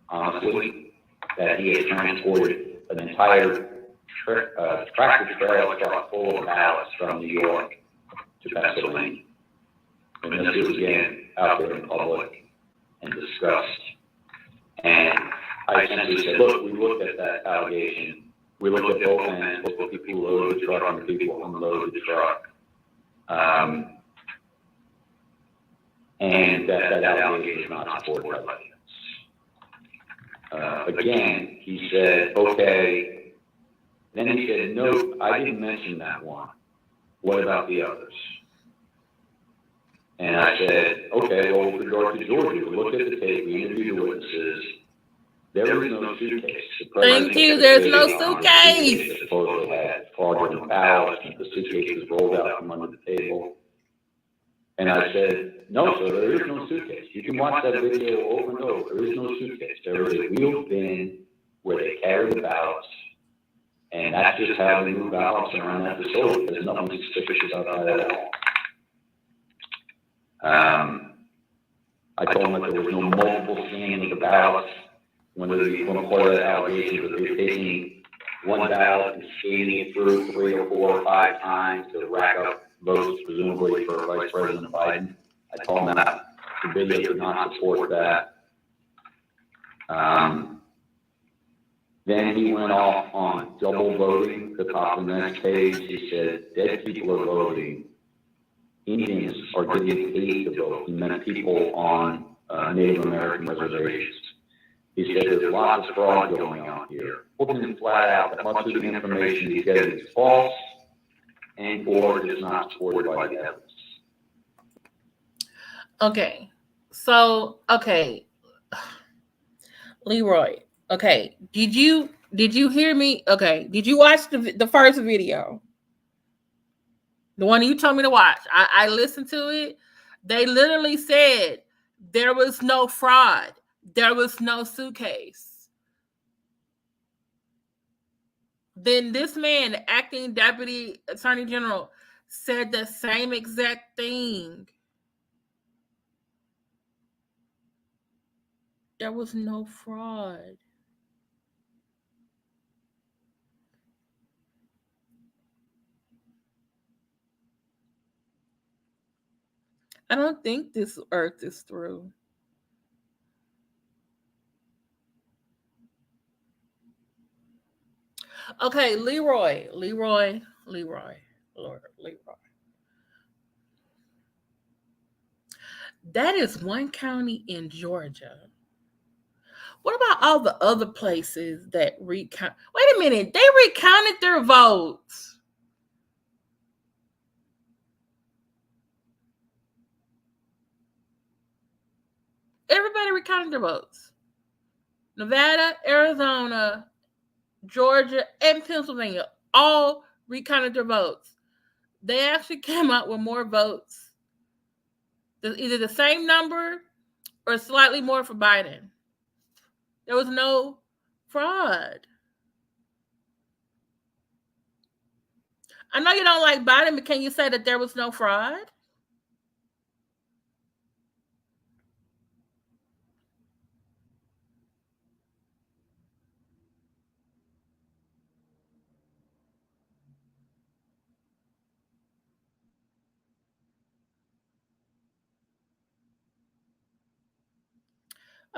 honestly, that he had transported an entire tractor trailer truck full of ballots from New York to Pennsylvania. And this was again out there in public and discussed. And I essentially said, look, we looked at that allegation. We looked at both ends, both the people who loaded the truck and the people who unloaded the truck. And that allegation is not supported by evidence. Again, he said, okay. Then he said, no, I didn't mention that one. What about the others? And I said, okay, well, with regard to Georgia, we looked at the tape, we interviewed the witnesses. There was no suitcase. Thank you, there's no suitcase. Supposedly had fraudulent ballots, and the suitcase was rolled out from under the table. And I said, no, sir, there is no suitcase. You can watch that video over and over. There is no suitcase. There is a wheeled bin where they carry the ballots, and that's just how they move ballots around that facility. There's nothing suspicious about that at all. I told them that there was no multiple scanning of the ballots. One of the allegations was they were taking one ballot and scanning it through 3 or 4 or 5 times to rack up votes, presumably for Vice President Biden. I told them that the video did not support that. Then he went off on double voting. The top of the next page, he said, dead people are voting. Indians are getting paid to vote. He meant people on Native American reservations. He said there's lots of fraud going on here. Told him flat out that much of the information he's getting is false and or is not supported by the evidence. Okay. So, okay. Leroy. Okay. Did you hear me? Okay. Did you watch the first video? The one you told me to watch. I listened to it. They literally said there was no fraud. There was no suitcase. Then this man, the acting deputy attorney general, said the same exact thing. There was no fraud. I don't think this earth is through. Okay, Leroy. That is one county in Georgia. What about all the other places that recount? Wait a minute, they recounted their votes. Everybody recounted their votes. Nevada, Arizona, Georgia, and Pennsylvania all recounted their votes. They actually came out with more votes. Either the same number or slightly more for Biden. There was no fraud. I know you don't like Biden, but can you say that there was no fraud?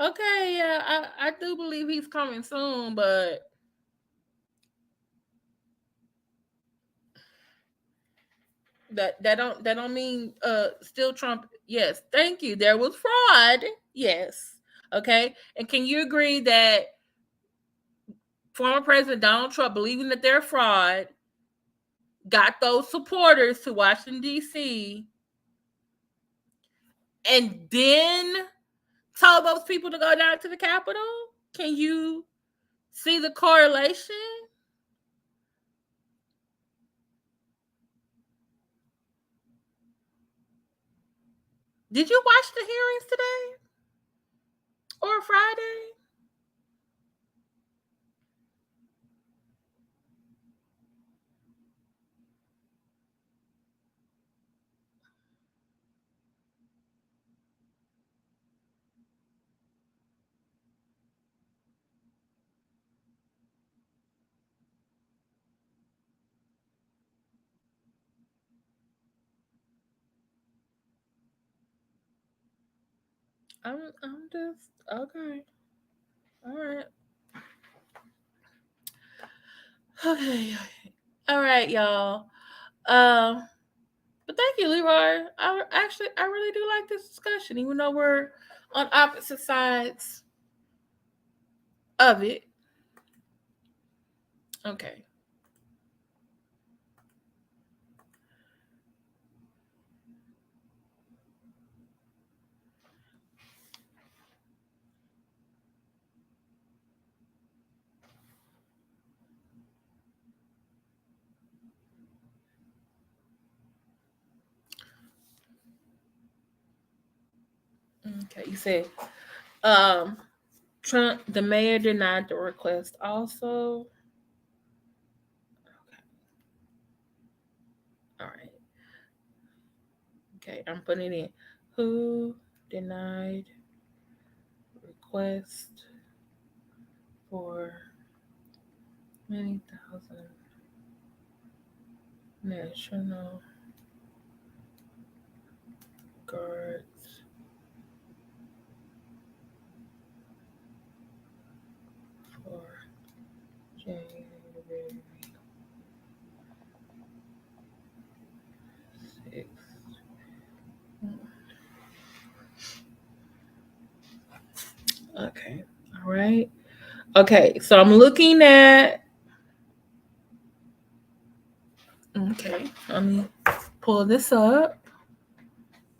Okay, yeah, I do believe he's coming soon, but that don't mean still Trump. Yes, thank you. There was fraud. Yes. Okay. And can you agree that former President Donald Trump, believing that they're fraud, got those supporters to Washington, D.C., and then told those people to go down to the Capitol? Can you see the correlation? Did you watch the hearings today? Or Friday? I'm just okay. All right. Okay. All right, y'all. But thank you, Leroy. I really do like this discussion, even though we're on opposite sides of it. Okay. Okay. You said Trump, the mayor denied the request also. Okay. All right. Okay, I'm putting it in. Who denied request for many thousand National Guards for January 6th. Okay, all right. Okay, so I'm looking at. Okay, let me pull this up.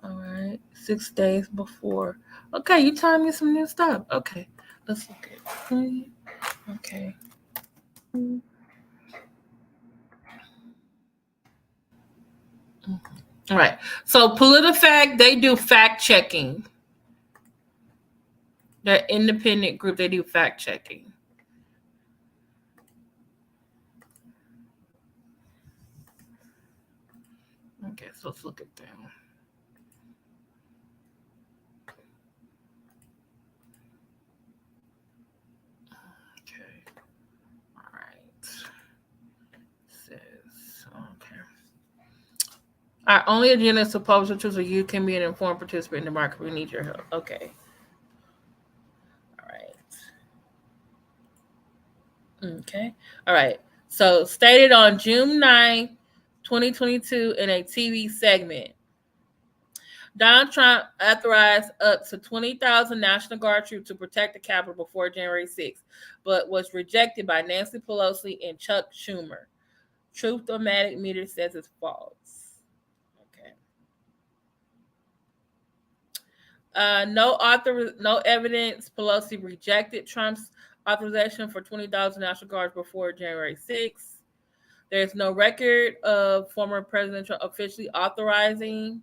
All right, 6 days before. Okay, you telling me some new stuff. Okay, let's look at it. Okay. All right. So PolitiFact, they do fact checking. They're independent group. They do fact checking. let's look at them. Okay. All right. Says, okay. Our only agenda is to publish the truth so you can be an informed participant in the market. We need your help. Okay. All right. Okay. All right. So, stated on June 9th, 2022, in a TV segment, Donald Trump authorized up to 20,000 National Guard troops to protect the Capitol before January 6th, but was rejected by Nancy Pelosi and Chuck Schumer. Truth-O-Matic meter says it's false. Okay. No evidence. Pelosi rejected Trump's authorization for 20,000 National Guards before January 6th. There's no record of former President Trump officially authorizing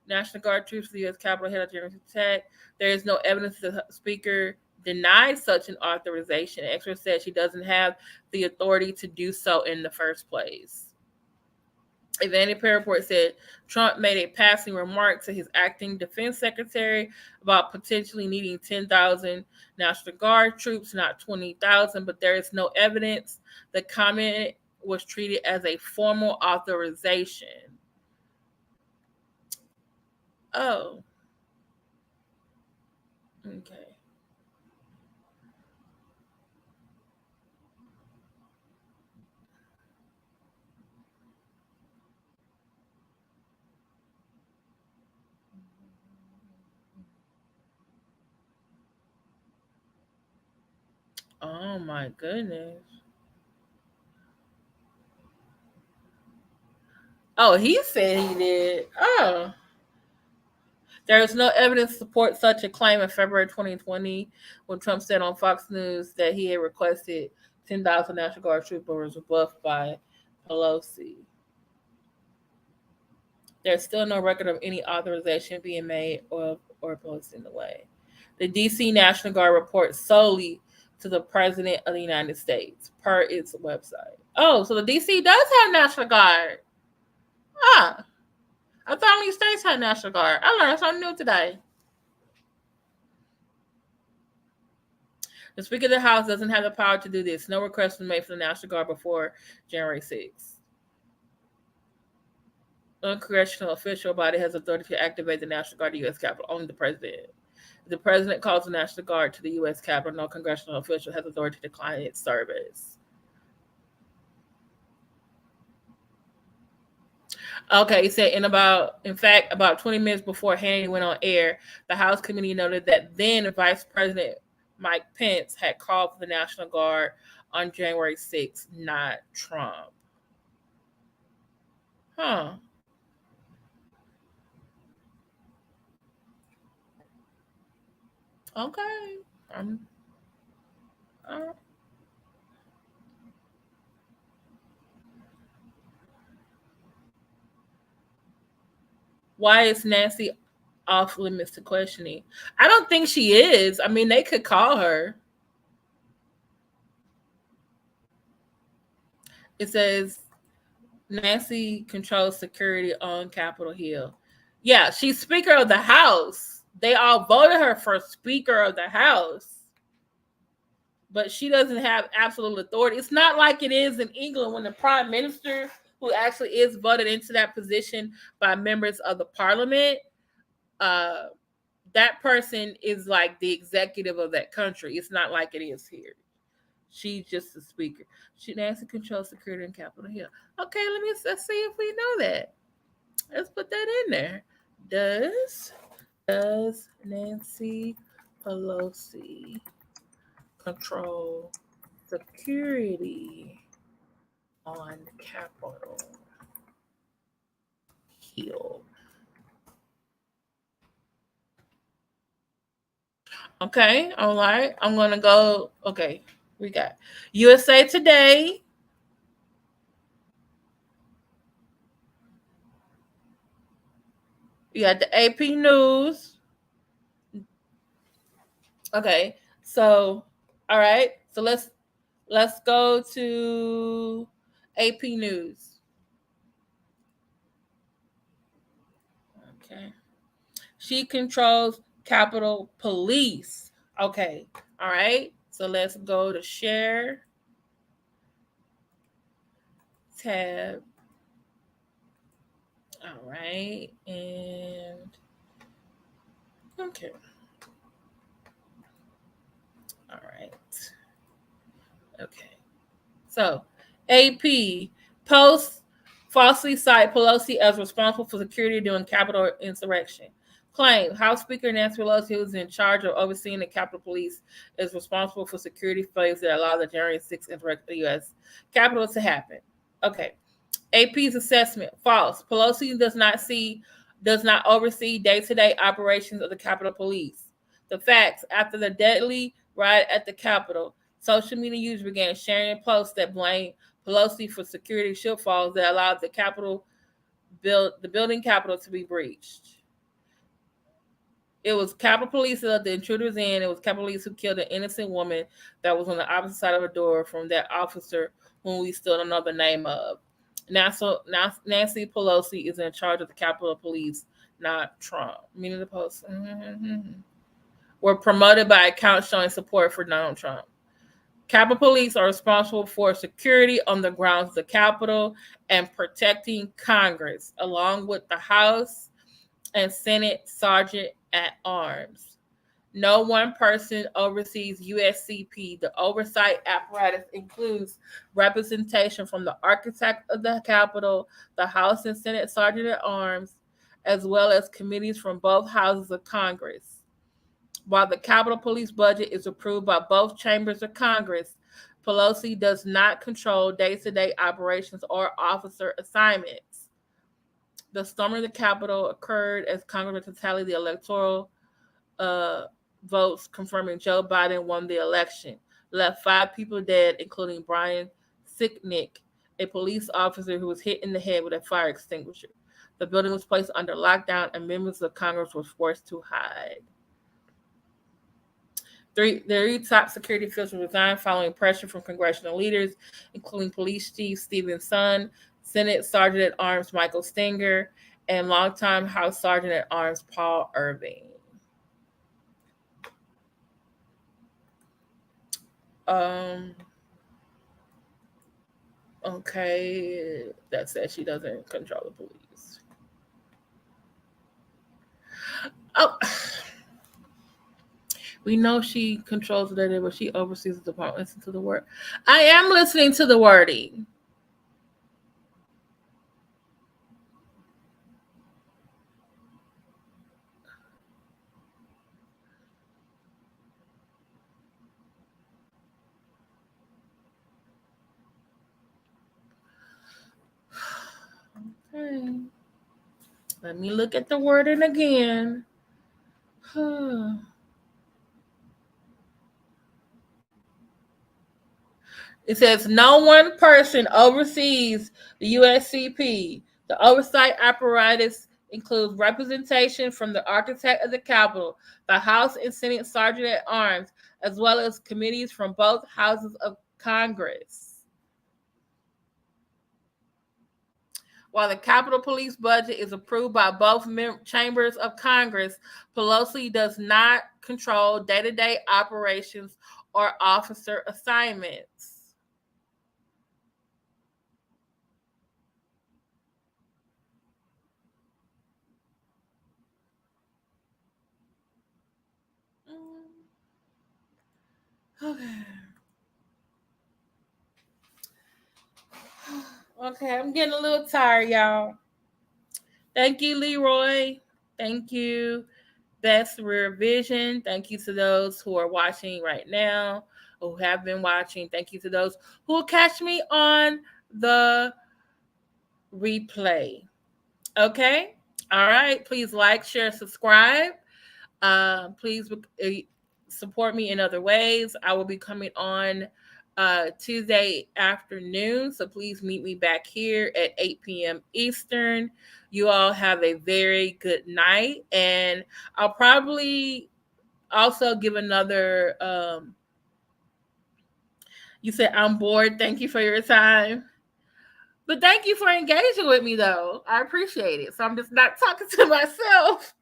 National Guard troops to the U.S. Capitol ahead of January attack. There is no evidence that the Speaker denied such an authorization. Experts said she doesn't have the authority to do so in the first place. A Vanity Fair report said Trump made a passing remark to his acting defense secretary about potentially needing 10,000 National Guard troops, not 20,000, but there is no evidence. The comment was treated as a formal authorization. Oh. Okay. Oh my goodness. Oh, he said he did. Oh. There is no evidence to support such a claim in February 2020 when Trump said on Fox News that he had requested 10,000 National Guard troopers, but was rebuffed by Pelosi. There's still no record of any authorization being made or Pelosi in the way. The D.C. National Guard reports solely to the President of the United States, per its website. Oh, so the D.C. does have National Guard. Huh. I thought only states had National Guard. I learned something new today. The Speaker of the House doesn't have the power to do this. No request was made for the National Guard before January 6th. No congressional official body has authority to activate the National Guard to the U.S. Capitol. Only the President. If the President calls the National Guard to the U.S. Capitol, no congressional official has authority to decline its service. Okay, he said in fact, about 20 minutes before Hannity went on air, the House committee noted that then Vice President Mike Pence had called for the National Guard on January 6th, not Trump. Huh. Okay. Why is Nancy off limits to questioning? I don't think she is. I mean, they could call her. It says Nancy controls security on Capitol Hill. Yeah, she's Speaker of the House. They all voted her for Speaker of the House. But she doesn't have absolute authority. It's not like it is in England when the Prime Minister, who actually is voted into that position by members of the Parliament, that person is like the executive of that country. It's not like it is here. She's just the speaker. Nancy controls security in Capitol Hill. Okay, let's see if we know that. Let's put that in there. Does Nancy Pelosi control security on Capitol Hill? Okay, all right. I'm going to go. Okay, we got USA Today. You got the AP News. Okay, so, all right. So let's go to AP News. Okay. She controls Capitol Police. Okay. All right. So let's go to share tab. All right. And okay. All right. Okay. So AP posts falsely cite Pelosi as responsible for security during Capitol insurrection. Claim House Speaker Nancy Pelosi, who is in charge of overseeing the Capitol Police, is responsible for security failures that allowed the January 6th insurrection of the U.S. Capitol to happen. Okay. AP's assessment, false. Pelosi does not oversee day-to-day operations of the Capitol Police. The facts, after the deadly riot at the Capitol, social media users began sharing posts that blame Pelosi for security shortfalls that allowed the building Capitol to be breached. It was Capitol Police that let the intruders in. It was Capitol Police who killed an innocent woman that was on the opposite side of a door from that officer whom we still don't know the name of. Nancy Pelosi is in charge of the Capitol Police, not Trump. Meaning the post were promoted by accounts showing support for Donald Trump. Capitol Police are responsible for security on the grounds of the Capitol and protecting Congress, along with the House and Senate Sergeant at Arms. No one person oversees USCP. The oversight apparatus includes representation from the architect of the Capitol, the House and Senate Sergeant at Arms, as well as committees from both houses of Congress. While the Capitol Police budget is approved by both chambers of Congress, Pelosi does not control day-to-day operations or officer assignments. The storming of the Capitol occurred as Congress tallied the electoral votes confirming Joe Biden won the election, left 5 people dead, including Brian Sicknick, a police officer who was hit in the head with a fire extinguisher. The building was placed under lockdown and members of Congress were forced to hide. Three top security officials resigned following pressure from congressional leaders, including Police Chief Stephen Sun, Senate Sergeant at Arms Michael Stenger, and longtime House Sergeant at Arms Paul Irving. Okay, that says she doesn't control the police. Oh, we know she controls the data, but she oversees the department. Listen to the word. I am listening to the wording. Okay. Let me look at the wording again. It says no one person oversees the USCP. The oversight apparatus includes representation from the architect of the Capitol, the House and Senate Sergeant at Arms, as well as committees from both houses of Congress. While the Capitol Police budget is approved by both chambers of Congress, Pelosi does not control day-to-day operations or officer assignments. Okay. Okay, I'm getting a little tired, y'all. Thank you, Leroy. Thank you, Best Rear Vision. Thank you to those who are watching right now, who have been watching. Thank you to those who will catch me on the replay. Okay? All right. Please like, share, subscribe. Please support me in other ways. I will be coming on Tuesday afternoon, so please meet me back here at 8 p.m. Eastern. You all have a very good night, and I'll probably also give another you said I'm bored. Thank you for your time. But thank you for engaging with me, though. I appreciate it. So I'm just not talking to myself.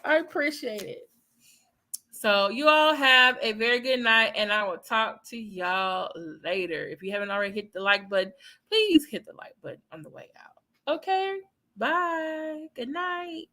I appreciate it. So you all have a very good night, and I will talk to y'all later. If you haven't already hit the like button, please hit the like button on the way out. Okay? Bye. Good night.